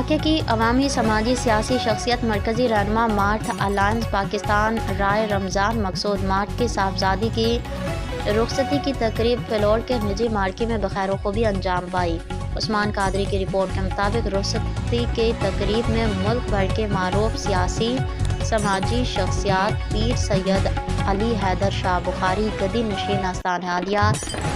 علاقے کی عوامی سماجی سیاسی شخصیت مرکزی رہنما مارٹ الائنس پاکستان رائے رمضان مقصود مارٹ کی صاحبزادی کی رخصتی کی تقریب فلور کے نجی مارکے میں بخیر وخوبی انجام پائی۔ عثمان قادری کی رپورٹ کے مطابق رخصتی کی تقریب میں ملک بھر کے معروف سیاسی سماجی شخصیات پیر سید علی حیدر شاہ بخاری گدی نشین آستان عالیہ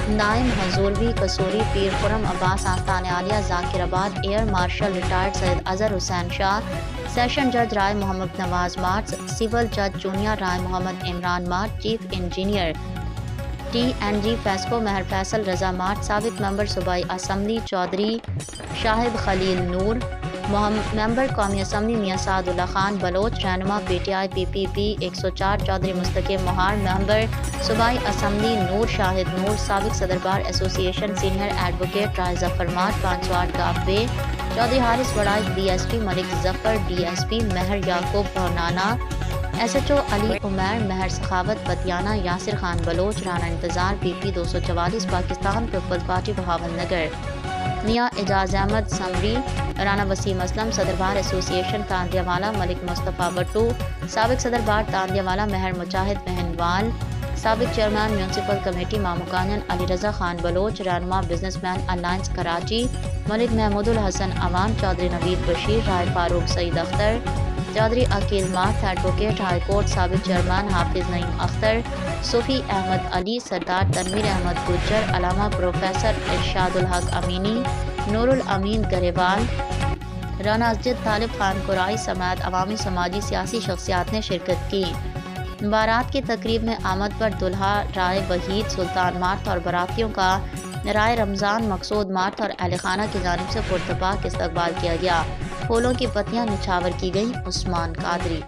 نائم حضوروی قصوری پیر خرم عباس آستان عالیہ Zakirabad air marshal retired Syed Azhar Hussain Shah session جج رائے محمد نواز مارٹ سول جج جونیئر رائے محمد عمران مارٹ chief engineer TNG FESCO Mehr Faisal رضا مارٹ سابق ممبر صوبائی اسمبلی چودھری شاہد خلیل نور ممبر قومی اسمبلی میاں سعد اللہ خان بلوچ رہنما PTI PPP 104 چودھری مستقیم مہار ممبر صوبائی اسمبلی نور شاہد نور سابق صدر بار ایسوسی ایشن سینئر ایڈوکیٹ رائے ظفر مارٹ 508 گاف بے چودھری حارث وڑائک DSP ملک ظفر DSP مہر یعقوب بھونانا SHO علی عمیر مہر سخاوت بتیانہ Yasir Khan Baloch Rana Intezar PP 244 Pakistan peoples party Bahawalnagar Mian Ijaz Ahmed Samri Rana Waseem Aslam صدر بار ایسوسی ایشن تاندیا والا ملک مصطفیٰ بٹو سابق صدر بار تاندیا والا مہر مجاہد مہنوال سابق چیئرمین میونسپل کمیٹی مامو کانن علی رضا خان بلوچ رہنما businessman alliance Karachi Malik Mahmood Alhassan عوام Chaudhry Naveed Bashir Rai Farooq Saeed Akhtar Chaudhry Aqeel Marth advocate high court سابق چیئرمین حافظ نعیم اختر صوفی احمد علی سردار تنویر احمد گجر علامہ پروفیسر ارشاد الحق امینی نور الامین گریوال رانا اسجد طالب خان قرائی سمیت عوامی سماجی سیاسی شخصیات نے شرکت کی۔ بارات کی تقریب میں آمد پر دلہا رائے وحید سلطان مارٹ اور براتیوں کا رائے رمضان مقصود مارٹ اور اہل خانہ کی جانب سے پرتپاک استقبال کیا گیا۔ پھولوں کی پتیاں نچھاور کی گئیں۔ عثمان قادری